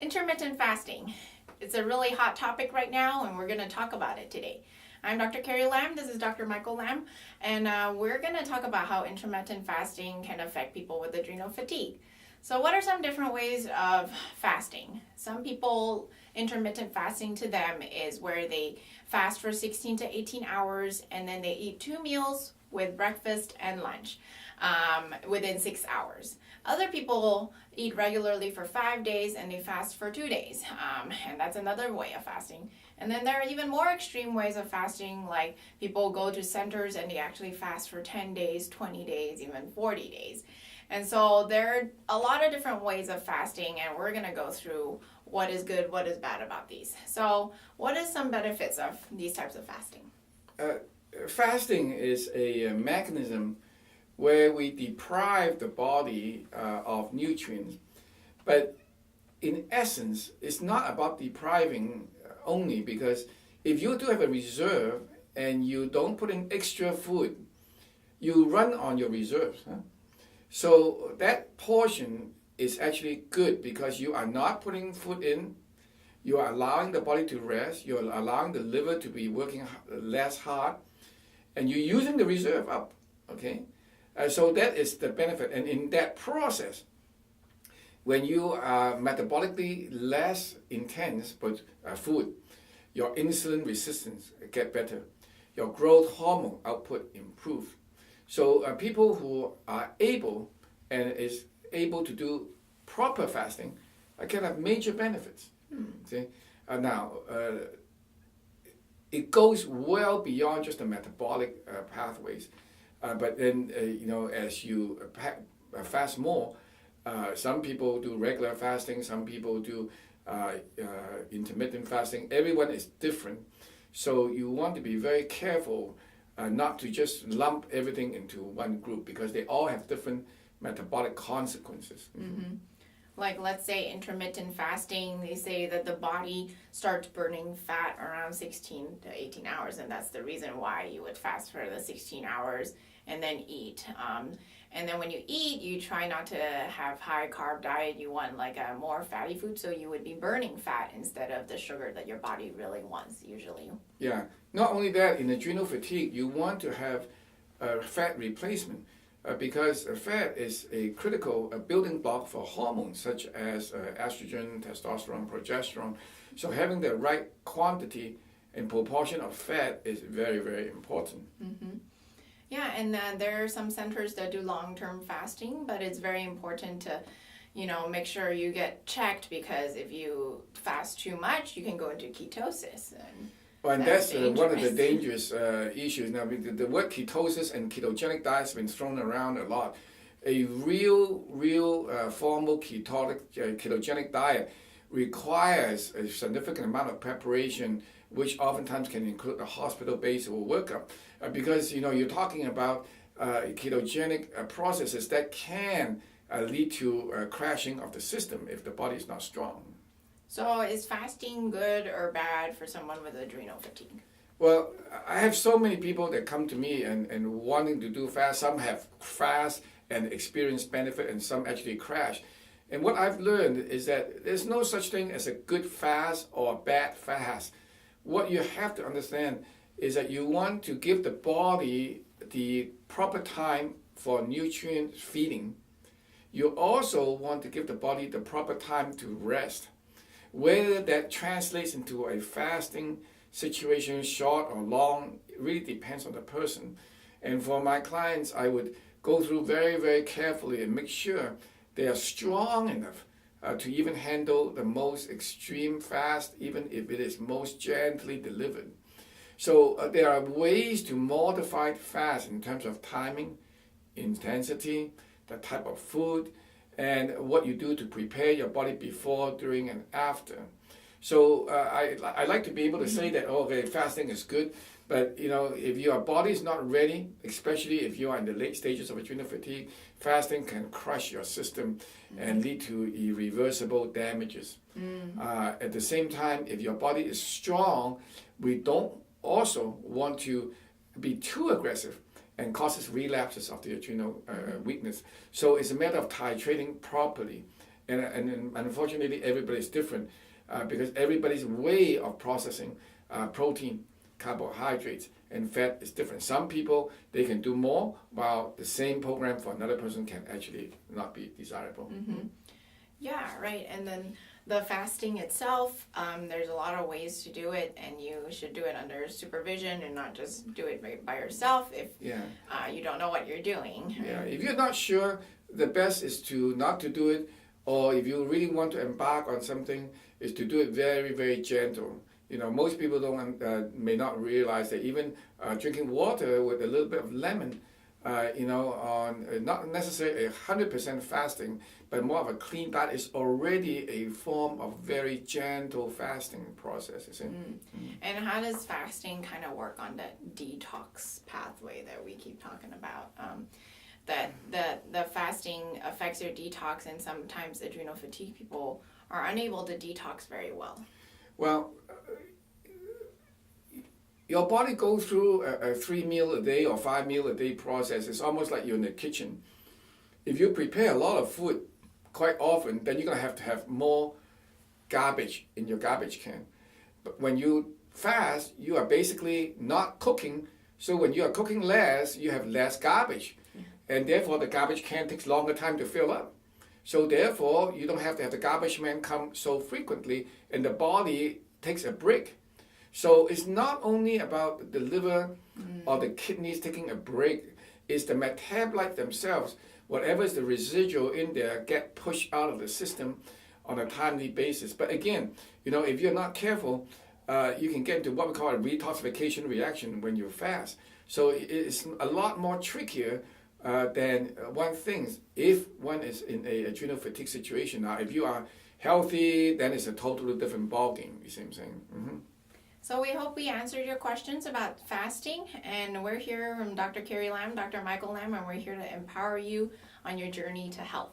Intermittent fasting. It's a really hot topic right now, and we're going to talk about it today. I'm Dr. Carrie Lam. This is Dr. Michael Lam, and we're going to talk about how intermittent fasting can affect people with adrenal fatigue. So, what are some different ways of fasting? Some people, intermittent fasting to them is where they fast for 16 to 18 hours and then they eat 2 meals with breakfast and lunch within 6 hours. Other people eat regularly for 5 days and they fast for 2 days, and that's another way of fasting. And then there are even more extreme ways of fasting, like people go to centers and they actually fast for 10 days, 20 days, even 40 days. And so there are a lot of different ways of fasting, and we're going to go through what is good, what is bad about these. So what is some benefits of these types of fasting? Fasting is a mechanism where we deprive the body of nutrients, but in essence, it's not about depriving only, because if you do have a reserve and you don't put in extra food, you run on your reserves. So that portion is actually good because you are not putting food in, you are allowing the body to rest, you're allowing the liver to be working less hard, and you're using the reserve up, okay? So that is the benefit. And in that process, when you are metabolically less intense with food, your insulin resistance get better, your growth hormone output improve. So people who are able and is able to do proper fasting can have major benefits. See? Now, it goes well beyond just the metabolic pathways. But then, as you fast more, some people do regular fasting, some people do intermittent fasting. Everyone is different. So you want to be very careful not to just lump everything into one group, because they all have different metabolic consequences. Mm-hmm. Like, let's say intermittent fasting, they say that the body starts burning fat around 16 to 18 hours, and that's the reason why you would fast for the 16 hours and then eat. And then when you eat, you try not to have high carb diet. You want like a more fatty food, so you would be burning fat instead of the sugar that your body really wants usually. Yeah. Not only that, in adrenal fatigue, you want to have fat replacement because fat is a critical building block for hormones such as estrogen, testosterone, progesterone. So having the right quantity and proportion of fat is very, very important. Mm-hmm. Yeah, and there are some centers that do long-term fasting, but it's very important to, make sure you get checked, because if you fast too much, you can go into ketosis. And that's one of the dangerous issues. Now, the word ketosis and ketogenic diet has been thrown around a lot. A real formal ketogenic diet requires a significant amount of preparation, which oftentimes can include a hospital-based workup, because you're talking about ketogenic processes that can lead to crashing of the system if the body is not strong. So is fasting good or bad for someone with adrenal fatigue? Well, I have so many people that come to me and wanting to do fast. Some have fast and experience benefit, and some actually crash. And what I've learned is that there's no such thing as a good fast or a bad fast. What you have to understand is that you want to give the body the proper time for nutrient feeding. You also want to give the body the proper time to rest. Whether that translates into a fasting situation, short or long, it really depends on the person. And for my clients, I would go through very, very carefully and make sure they are strong enough to even handle the most extreme fast, even if it is most gently delivered. So there are ways to modify fast in terms of timing, intensity, the type of food, and what you do to prepare your body before, during, and after. So I like to be able to say that, okay, fasting is good, but if your body is not ready, especially if you are in the late stages of adrenal fatigue, fasting can crush your system and lead to irreversible damages. At the same time, if your body is strong, we don't also want to be too aggressive and causes relapses of the adrenal weakness. So it's a matter of titrating properly And unfortunately, everybody's different because everybody's way of processing protein, carbohydrates, and fat is different. Some people, they can do more, while the same program for another person can actually not be desirable. Yeah, right. And then the fasting itself, there's a lot of ways to do it, and you should do it under supervision and not just do it by yourself if you don't know what you're doing. Yeah, if you're not sure, the best is to not to do it, or if you really want to embark on something, is to do it very, very gentle. Most people may not realize that even drinking water with a little bit of lemon, on not necessarily 100% fasting, but more of a clean diet is already a form of very gentle fasting process. And how does fasting kind of work on that detox pathway that we keep talking about? That the fasting affects your detox, and sometimes adrenal fatigue people are unable to detox very well. Well, your body goes through a 3 meal a day or 5 meal a day process. It's almost like you're in the kitchen. If you prepare a lot of food quite often, then you're going to have more garbage in your garbage can. But when you fast, you are basically not cooking. So when you are cooking less, you have less garbage. And therefore, the garbage can takes longer time to fill up. So therefore, you don't have to have the garbage man come so frequently, and the body takes a break. So it's not only about the liver or the kidneys taking a break, it's the metabolites themselves, whatever is the residual in there, get pushed out of the system on a timely basis. But again, if you're not careful, you can get into what we call a detoxification reaction when you fast. So it's a lot more trickier than one thing if one is in a adrenal fatigue situation. Now, if you are healthy, then it's a totally different ballgame, you see what I'm saying? So we hope we answered your questions about fasting, and we're here from Dr. Carrie Lam, Dr. Michael Lam, and we're here to empower you on your journey to health.